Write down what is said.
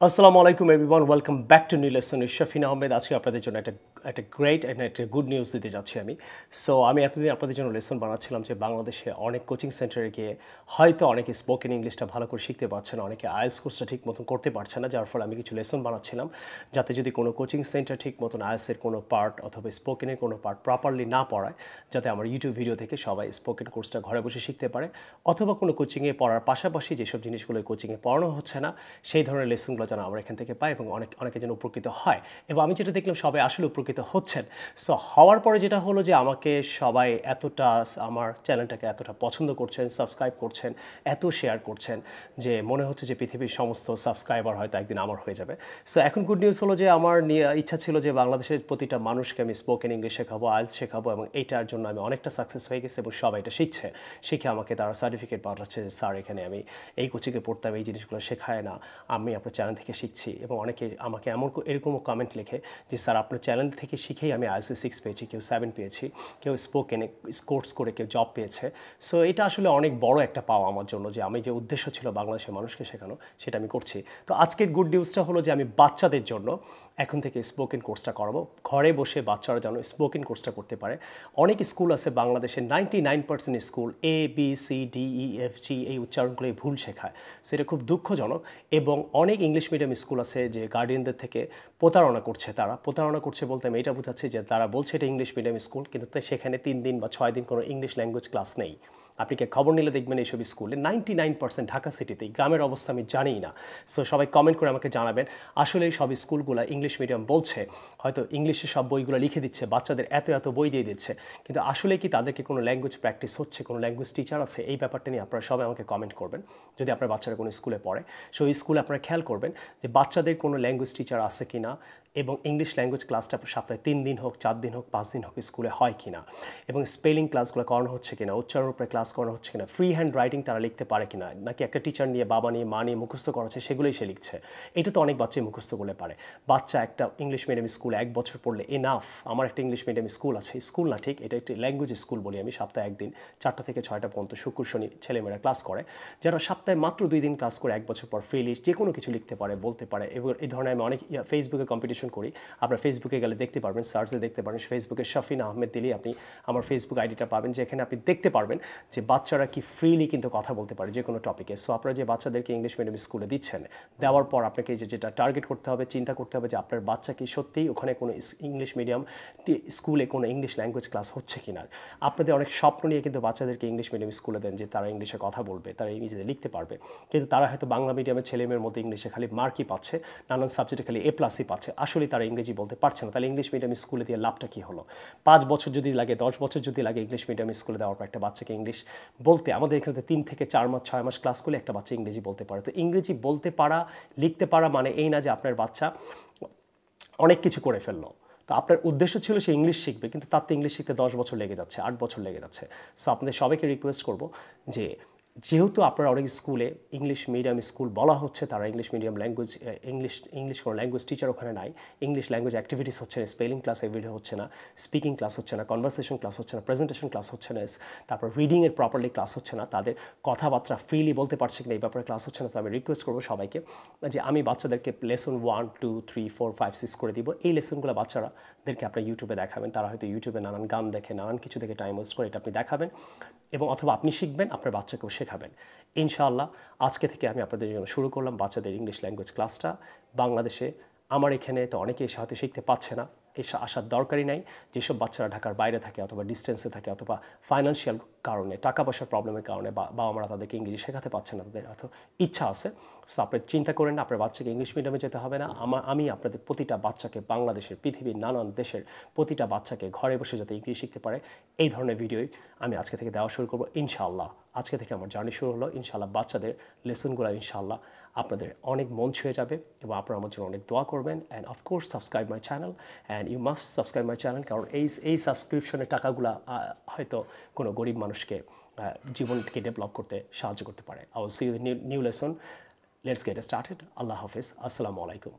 আসসালামু আলাইকুম everyone welcome back to new lesson Shafin Ahmed আজকে আপনাদের জন্য একটা গ্রেট একটা গুড নিউজ দিতে যাচ্ছি আমি আমি এতদিন আপনাদের জন্য লেসন বানাচ্ছিলাম যে বাংলাদেশে অনেক কোচিং সেন্টারে গিয়ে হয়তো অনেকে স্পোকেন ইংলিশটা ভালো করে শিখতে পারছে না, অনেকে আইএলটিএস কোর্সটা ঠিক মতন করতে পারছে না, যার ফলে আমি কিছু লেসন বানাচ্ছিলাম যাতে যদি কোনো কোচিং সেন্টার ঠিক মতন আইএলটিএসের কোনো পার্ট অথবা স্পোকেনের কোনো পার্ট প্রপারলি না পড়ায়, যাতে আমার ইউটিউব ভিডিও থেকে সবাই স্পোকেন কোর্সটা ঘরে বসে শিখতে পারে, অথবা কোনো কোচিংয়ে পড়ার পাশাপাশি যেসব জিনিসগুলো কোচিংয়ে পড়ানো হচ্ছে না সেই ধরনের লেসনগুলো যেন আমরা এখান থেকে পাই এবং অনেকে যেন উপকৃত হয়। এবং আমি যেটা দেখলাম সবাই আসলে উপকৃত হচ্ছেন। সো হওয়ার পরে যেটা হলো যে আমাকে সবাই এতটা আমার চ্যানেলটাকে এতটা পছন্দ করছেন, সাবস্ক্রাইব করছেন, এত শেয়ার করছেন যে মনে হচ্ছে যে পৃথিবীর সমস্ত সাবস্ক্রাইবার হয়তো একদিন আমার হয়ে যাবে। সো এখন গুড নিউজ হলো যে আমার ইচ্ছা ছিল যে বাংলাদেশের প্রতিটা মানুষকে আমি স্পোকেন ইংলিশ শেখাবো, আইএলটিএস শেখাবো, এবং এইটার জন্য আমি অনেকটা সাকসেস হয়ে গেছি এবং সবাই এটা শিখে আমাকে তারা সার্টিফিকেট পাঠাচ্ছে যে স্যার এখানে আমি এই কোচিংয়ে পড়তাম, এই জিনিসগুলো শেখায় না, আমি আপনার চ্যানেল থেকে শিখছি। এবং অনেকে আমাকে এরকমও কমেন্ট লেখে যে স্যার আপনার চ্যানেল থেকে শিখেই আমি আইএলটিএস 6 পেয়েছি, কেউ 7 পেয়েছি, কেউ স্পোকেনে কোর্স করে কেউ জব পেয়েছে। সো এটা আসলে অনেক বড় একটা পাওয়া আমার জন্য যে আমি যে উদ্দেশ্য ছিল বাংলাদেশের মানুষকে শেখানো সেটা আমি করছি। তো আজকের গুড নিউজটা হলো যে আমি বাচ্চাদের জন্য এখন থেকে স্পোকেন কোর্সটা করাবো, ঘরে বসে বাচ্চারা যেন স্পোকেন কোর্সটা করতে পারে। অনেক স্কুল আছে বাংলাদেশের 99% স্কুল ABCDEFG এই উচ্চারণগুলোই ভুল শেখায়, সেটা খুব দুঃখজনক। এবং অনেক ইংলিশ মিডিয়াম স্কুল আছে যে গার্ডিয়ানদের থেকে প্রতারণা করছে। তারা প্রতারণা করছে বলতে আমি এটা বোঝাচ্ছি যে তারা বলছে এটা ইংলিশ মিডিয়াম স্কুল, কিন্তু সেখানে 3 দিন বা 6 দিন কোনো ইংলিশ ল্যাঙ্গুয়েজ ক্লাস নেই। আপনি কি খবর নিলে দেখবেন এইসব স্কুলে 99% ঢাকা সিটিতেই, গ্রামের অবস্থা আমি জানি না। সো সবাই কমেন্ট করে আমাকে জানাবেন আসলে সব স্কুলগুলো ইংলিশ মিডিয়াম বলছে, হয়তো ইংলিশে সব বইগুলো লিখে দিচ্ছে, বাচ্চাদের এত বই দিয়ে দিচ্ছে, কিন্তু আসলে কি তাদেরকে কোনো ল্যাঙ্গুয়েজ প্র্যাকটিস হচ্ছে, কোনো ল্যাঙ্গুয়েজ টিচার আছে? এই ব্যাপারটা নিয়ে আপনারা সবাই আমাকে কমেন্ট করবেন যদি আপনার বাচ্চারা কোনো স্কুলে পড়ে। সো এই স্কুলে আপনারা খেয়াল করবেন যে বাচ্চাদের কোনো ল্যাঙ্গুয়েজ টিচার আছে কি না, এবং ইংলিশ ল্যাঙ্গুয়েজ ক্লাসটা সপ্তাহে 3 দিন হোক, 4 দিন হোক, 5 দিন হোক স্কুলে হয় কিনা, এবং স্পেলিং ক্লাসগুলো করানো হচ্ছে কিনা, উচ্চারণের উপরে ক্লাস করানো হচ্ছে কিনা, ফ্রি হ্যান্ড রাইটিং তারা লিখতে পারে কিনা, নাকি একটা টিচার নিয়ে বাবা নিয়ে মা নিয়ে মুখস্থ করাচ্ছে সেগুলোই সে লিখছে। এটা তো অনেক বাচ্চাই মুখস্থ করলে পারে। বাচ্চা একটা ইংলিশ মিডিয়াম স্কুলে 1 বছর পড়লে এনাফ। আমার একটা ইংলিশ মিডিয়াম স্কুল আছে, স্কুল না ঠিক, এটা একটি ল্যাঙ্গুয়েজ স্কুল বলি আমি। সপ্তাহে 1 দিন 4টা থেকে 6টা পর্যন্ত শুক্র শনি ছেলেমেয়েরা ক্লাস করে, যারা সপ্তাহে মাত্র 2 দিন ক্লাস করে 1 বছর পর ফ্রিলি যে কোনো কিছু লিখতে পারে, বলতে পারে। এবং এই ধরনের আমি অনেক ফেসবুকে কম্পিটিশন করি, আপনার ফেসবুকে গেলে দেখতে পারবেন, সার্চে দেখতে পারেন, ফেসবুকে শফিন আহমেদ দিলেই আপনি আমার ফেসবুক আইডিটা পাবেন, যেখানে আপনি দেখতে পারবেন যে বাচ্চারা কি ফ্রিলি কিন্তু কথা বলতে পারে যে কোনো টপিকে। সো আপনারা যে বাচ্চাদেরকে ইংলিশ মিডিয়াম স্কুলে দিচ্ছেন, দেওয়ার পর আপনাকে যেটা টার্গেট করতে হবে, চিন্তা করতে হবে যে আপনার বাচ্চা কি সত্যিই ওখানে কোনো ইংলিশ মিডিয়াম স্কুলে কোনো ইংলিশ ল্যাঙ্গুয়েজ ক্লাস হচ্ছে কিনা। আপনাদের অনেক স্বপ্ন নিয়ে কিন্তু বাচ্চাদেরকে ইংলিশ মিডিয়াম স্কুলে দেন যে তারা ইংলিশে কথা বলবে, তারা ইংরেজিতে লিখতে পারবে, কিন্তু তারা হয়তো বাংলা মিডিয়ামের ছেলেমেয়ের মতো ইংলিশে খালি মার্কই পাচ্ছে, নানান সাবজেক্টে খালি A+ই পাচ্ছে, আসলে তারা ইংরেজি বলতে পারছে না। তাহলে ইংলিশ মিডিয়াম স্কুলে দিয়ে লাভটা কী হলো? 5 বছর যদি লাগে, 10 বছর যদি লাগে ইংলিশ মিডিয়াম স্কুলে দেওয়ার পর একটা বাচ্চাকে ইংলিশ বলতে, আমাদের এখানে 3 থেকে 4 মাস 6 মাস ক্লাস করলে একটা বাচ্চা ইংরেজি বলতে পারে। তো ইংরেজি বলতে পারা, লিখতে পারা মানে এই না যে আপনার বাচ্চা অনেক কিছু করে ফেললো। তো আপনার উদ্দেশ্য ছিল সে ইংলিশ শিখবে, কিন্তু তার তো ইংলিশ শিখতে 10 বছর লেগে যাচ্ছে, 8 বছর লেগে যাচ্ছে। সো আপনাদের সবাইকে রিকোয়েস্ট করবো যে যেহেতু আপনারা অনেক স্কুলে ইংলিশ মিডিয়াম স্কুল বলা হচ্ছে, তারা ইংলিশ মিডিয়াম ল্যাঙ্গুয়েজ ইংলিশ কোনো ল্যাঙ্গুয়েজ টিচার ওখানে নাই, ইংলিশ ল্যাঙ্গুয়েজ অ্যাক্টিভিটিস হচ্ছে না, স্পেলিং ক্লাস এভরিডে হচ্ছে না, স্পিকিং ক্লাস হচ্ছে না, কনভারসেশন ক্লাস হচ্ছে না, প্রেজেন্টেশন ক্লাস হচ্ছে না, তারপর রিডিংয়ের প্রপারলি ক্লাস হচ্ছে না, তাদের কথাবার্তা ফ্রিলি বলতে পারছে কিনা এই ব্যাপারে ক্লাস হচ্ছে না। তো আমি রিকোয়েস্ট করবো সবাইকে যে আমি বাচ্চাদেরকে লেসন 1, 2, 3, 4, 5, 6 করে দিব। এই লেসনগুলো বাচ্চারাদেরকে আপনার ইউটিউবে দেখাবেন, তারা হয়তো ইউটিউবে নানান গান দেখে, নানান কিছু দেখে টাইম ওয়েস্ট করে, এটা আপনি দেখাবেন এবং অথবা আপনি শিখবেন, আপনার বাচ্চাকেও শেখাবেন। ইনশাআল্লাহ আজকে থেকে আমি আপনাদের জন্য শুরু করলাম বাচ্চাদের ইংলিশ ল্যাঙ্গুয়েজ ক্লাসটা। বাংলাদেশে আমার এখানে তো অনেকেই হয়তো শিখতে পাচ্ছে না, আসার দরকারই নাই। যেসব বাচ্চারা ঢাকার বাইরে থাকে অথবা ডিস্টেন্সে থাকে অথবা ফাইন্যান্সিয়াল কারণে, টাকা পয়সার প্রবলেমের কারণে বাবা মারা তাদেরকে ইংরেজি শেখাতে পারছে না, তাদের হয়তো ইচ্ছা আছে, সো আপনি চিন্তা করেন না, আপনার বাচ্চাকে ইংলিশ মিডিয়ামে যেতে হবে না। আমি আপনাদের প্রতিটা বাচ্চাকে, বাংলাদেশের, পৃথিবীর নানান দেশের প্রতিটা বাচ্চাকে ঘরে বসে যাতে ইংলিশ শিখতে পারে এই ধরনের ভিডিওই আমি আজকে থেকে দেওয়া শুরু করবো ইনশাআল্লাহ। আজকে থেকে আমার জার্নি শুরু হলো ইনশাআল্লাহ। বাচ্চাদের লেসনগুলো ইনশাআল্লাহ আপনাদের অনেক মন ছুঁয়ে যাবে এবং আপনারা আমার জন্য অনেক দোয়া করবেন। And of course subscribe my channel, and you must subscribe my channel, কারণ এই সাবস্ক্রিপশনের টাকাগুলো হয়তো কোনো গরিব মানুষকে জীবনকে ডেভেলপ করতে সাহায্য করতে পারে। I will see you new lesson. Let's get started. আল্লাহ হাফিজ, আসসালামু আলাইকুম।